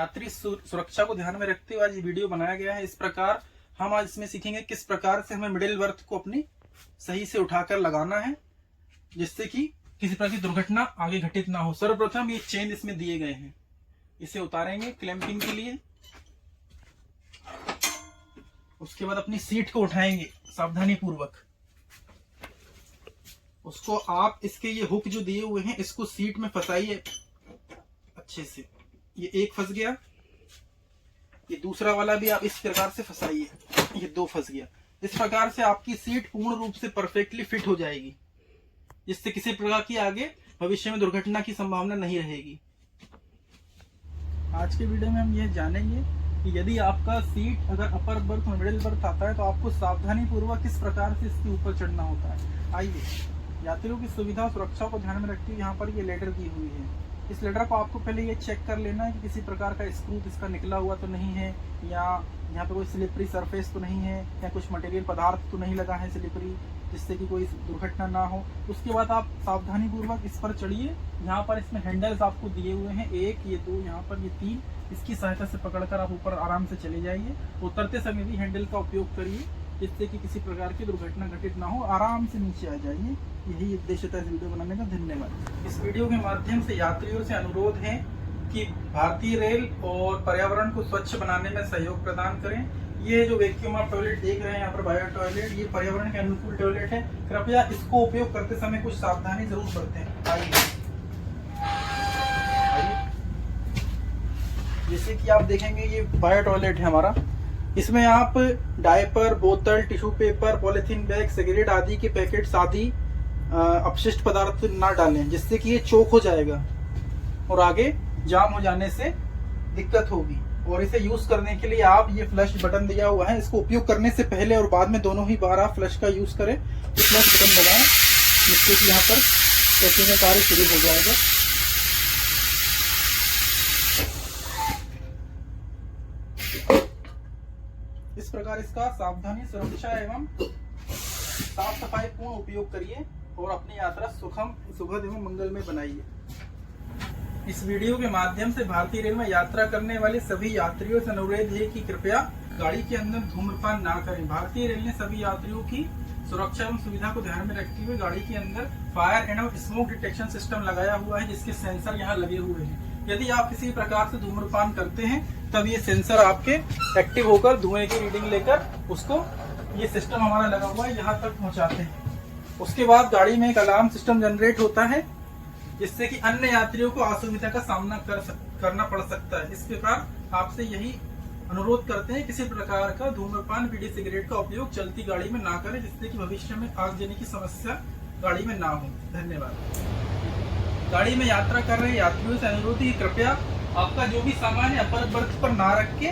यात्री सुरक्षा को ध्यान में रखते हुए आज वीडियो बनाया गया है। इस प्रकार हम आज इसमें सीखेंगे किस प्रकार से हमें मिडिल बर्थ को अपनी सही से उठाकर लगाना है, जिससे कि किसी प्रकार की दुर्घटना आगे घटित ना हो। सर्वप्रथम ये चेन इसमें दिए गए हैं, इसे उतारेंगे क्लैंपिंग के लिए। उसके बाद अपनी सीट को उठाएंगे सावधानी पूर्वक। उसको आप इसके ये हुक जो दिए हुए हैं इसको सीट में फंसाइए अच्छे से। ये एक फंस गया, ये दूसरा वाला भी आप इस प्रकार से फंसाइए, ये दो फंस गया। इस प्रकार से आपकी सीट पूर्ण रूप से परफेक्टली फिट हो जाएगी, जिससे किसी प्रकार की आगे भविष्य में दुर्घटना की संभावना नहीं रहेगी। आज के वीडियो में हम ये जानेंगे कि यदि आपका सीट अगर अपर बर्थ और मिडिल बर्थ आता है तो आपको सावधानी पूर्वक किस प्रकार से इसके ऊपर चढ़ना होता है। आइए, यात्रियों की सुविधा और सुरक्षा को ध्यान में रखते हुए यहाँ पर ये लेटर दी हुई है। इस लेटर को आपको पहले ये चेक कर लेना है कि किसी प्रकार का स्क्रू इसका निकला हुआ तो नहीं है, या यहाँ पे कोई स्लिपरी सरफेस तो नहीं है, या कुछ मटेरियल पदार्थ तो नहीं लगा है स्लिपरी, जिससे कि कोई दुर्घटना ना हो। उसके बाद आप सावधानी पूर्वक इस पर चढ़िए। यहाँ पर इसमें हैंडल्स आपको दिए हुए हैं, एक, ये दो, यहाँ पर ये तीन। इसकी सहायता से पकड़कर आप ऊपर आराम से चले जाइए। उतरते समय भी हैंडल का उपयोग करिए, जिससे कि किसी प्रकार की दुर्घटना घटित ना हो। आराम से नीचे आ जाइए। यही उद्देश्य था इस वीडियो बनाने का। धन्यवाद। इस वीडियो के माध्यम से यात्रियों से अनुरोध है कि भारतीय रेल और पर्यावरण को स्वच्छ बनाने में सहयोग प्रदान करें। ये जो वैक्यूम आप टॉयलेट देख रहे हैं यहाँ पर, बायो टॉयलेट, ये पर्यावरण के अनुकूल टॉयलेट है। कृपया इसको उपयोग करते समय कुछ सावधानी जरूर बरतें। आइए, जैसे कि आप देखेंगे ये बायो टॉयलेट है हमारा। इसमें आप डायपर, बोतल, tissue paper, polythene bag, cigarette आदि के पैकेट्स आदि अपशिष्ट पदार्थ ना डालें, जिससे कि ये चोक हो जाएगा और आगे जाम हो जाने से दिक्कत होगी। और इसे यूज करने के लिए आप ये फ्लश बटन दिया हुआ है, इसको उपयोग करने से पहले और बाद में दोनों ही बार आप फ्लश का यूज करें। तो फ्लश बटन दबाएं, जिससे कि यहाँ पर पैकिंग का कार्य शुरू हो जाएगा। इस प्रकार इसका सावधानी, सुरक्षा एवं साफ सफाई पूर्ण उपयोग करिए और अपनी यात्रा सुखद एवं मंगलमय बनाइए। इस वीडियो के माध्यम से भारतीय रेल में यात्रा करने वाले सभी यात्रियों से अनुरोध है कि कृपया गाड़ी के अंदर धूम्रपान ना करें। भारतीय रेल ने सभी यात्रियों की सुरक्षा एवं सुविधा को ध्यान में रखते हुए गाड़ी के अंदर fire and smoke detection system लगाया हुआ है, जिसके सेंसर यहाँ लगे हुए हैं। यदि आप किसी प्रकार से धूम्रपान करते हैं तब ये सेंसर आपके एक्टिव होकर धुएं की रीडिंग लेकर उसको, ये सिस्टम हमारा लगा हुआ है, यहाँ तक पहुँचाते हैं। उसके बाद गाड़ी में एक अलार्म सिस्टम जनरेट होता है, जिससे कि अन्य यात्रियों को असुविधा का सामना करना पड़ सकता है। इस प्रकार आपसे यही अनुरोध करते हैं, किसी प्रकार का धूम्रपान, बीड़ी, सिगरेट का उपयोग चलती गाड़ी में ना करें, जिससे कि भविष्य में आग जलने की समस्या गाड़ी में ना हो। धन्यवाद। गाड़ी में यात्रा कर रहे यात्रियों से अनुरोध है कि कृपया आपका जो भी सामान है अपर बर्थ पर ना रख के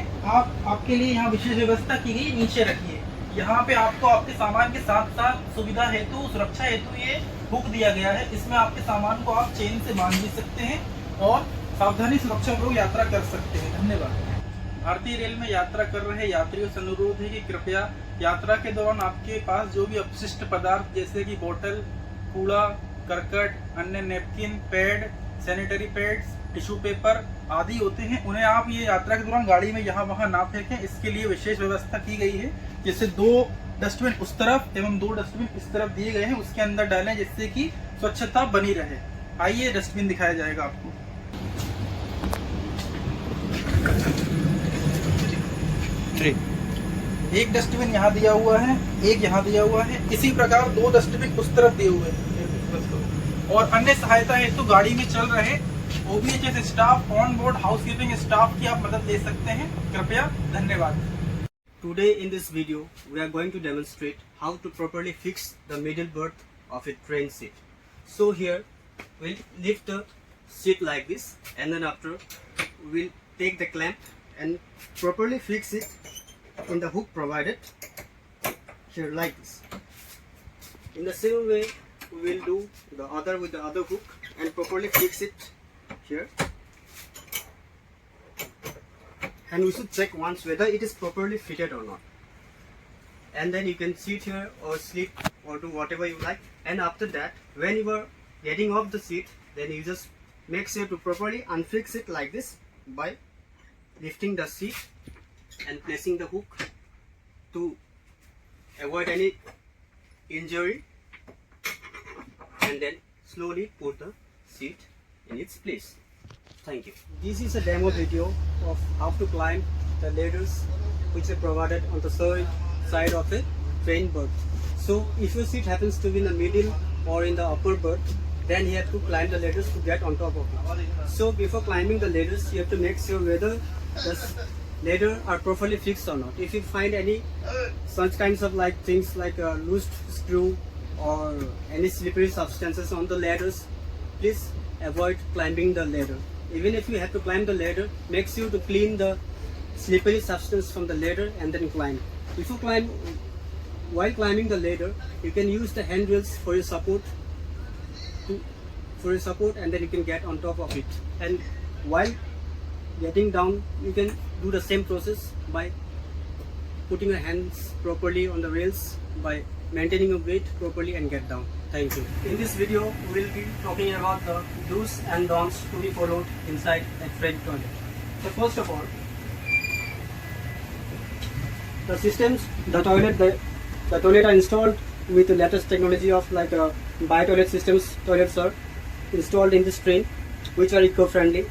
आपके लिए यहाँ विशेष व्यवस्था की गई, नीचे रखिए। यहाँ पे आपको आपके सामान के साथ साथ सुविधा हेतु, सुरक्षा हेतु ये हुक दिया गया है। इसमें आपके सामान को आप चेन से बांध भी सकते हैं और सावधानी सुरक्षा पूर्वक यात्रा कर सकते हैं। धन्यवाद। भारतीय रेल में यात्रा कर रहे यात्रियों से अनुरोध है कि कृपया यात्रा के दौरान आपके पास जो भी अपशिष्ट पदार्थ जैसे कि बोतल, कूड़ा, करकट, अन्य napkin, pad, sanitary pads, tissue paper आदि होते हैं, उन्हें आप ये यात्रा के दौरान गाड़ी में यहाँ वहाँ ना फेंकें। इसके लिए विशेष व्यवस्था की गई है, जैसे 2 डस्टबिन उस तरफ एवं 2 डस्टबिन इस तरफ दिए गए हैं, उसके अंदर डालें, जिससे कि स्वच्छता बनी रहे। आइए, डस्टबिन दिखाया जाएगा आपको। एक डस्टबिन यहाँ दिया हुआ है, एक यहाँ दिया हुआ है। इसी प्रकार 2 डस्टबिन उस तरफ दिए हुए हैं। और अन्य सहायता हेतु गाड़ी में चल रहे OBHS staff, on board housekeeping staff की आप मदद ले सकते हैं। कृपया। धन्यवाद। Today in this video we are going to demonstrate how to properly fix the middle berth of a train seat. So here we'll lift the seat like this, and then after we'll take the clamp and properly fix it in the hook provided here like this. In the same way we will do the other with the other hook and properly fix it here. And we should check once whether it is properly fitted or not. And then you can sit here or sleep or do whatever you like. And after that, when you are getting off the seat, then you just make sure to properly unfix it like this by lifting the seat and placing the hook to avoid any injury, and then slowly put the seat in its place. Thank you. This is a demo video of how to climb the ladders which are provided on the side of a train berth. So if your seat happens to be in the middle or in the upper berth, then you have to climb the ladders to get on top of it. So before climbing the ladders, you have to make sure whether the ladder are properly fixed or not. If you find any such kinds of things like a loose screw or any slippery substances on the ladders, please avoid climbing the ladder. Even if you have to climb the ladder, make sure to clean the slippery substance from the ladder and then climb. If you climb, while climbing the ladder, you can use the handrails for your support, and then you can get on top of it. And while getting down, you can do the same process by putting your hands properly on the rails, by maintaining your weight properly, and get down. Thank you. In this video, we will be talking about the do's and don'ts to be followed inside a train toilet. So first of all, the toilet are installed with the latest technology of bi-toilet systems. Toilets are installed in this train, which are eco-friendly.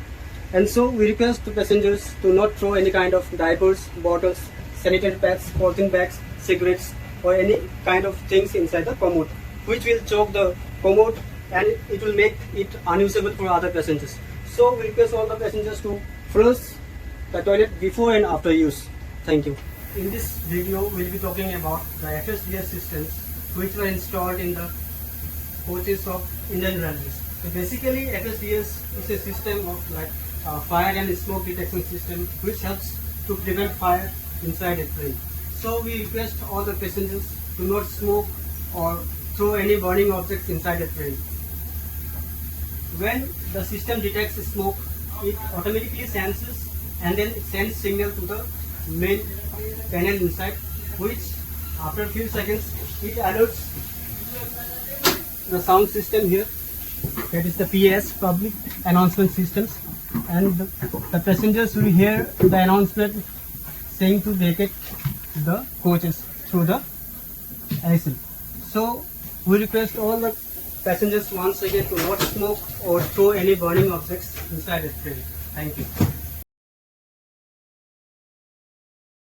And so we request the passengers to not throw any kind of diapers, bottles, sanitary pads, polythene bags, cigarettes, or any kind of things inside the commode, which will choke the commode and it will make it unusable for other passengers. So we request all the passengers to flush the toilet before and after use. Thank you. In this video, we will be talking about the FSDS systems which were installed in the coaches of Indian Railways. So basically, FSDS is a system of fire and smoke detection system which helps to prevent fire inside a train. So we request all the passengers to not smoke or throw any burning objects inside a train. When the system detects smoke, it automatically senses and then sends signal to the main panel inside, which after a few seconds it alerts the sound system here, that is the PAS, public announcement systems, and the passengers will hear the announcement saying to vacate the coaches through the ASL. So we request all the passengers once again to not smoke or throw any burning objects inside the train. Thank you.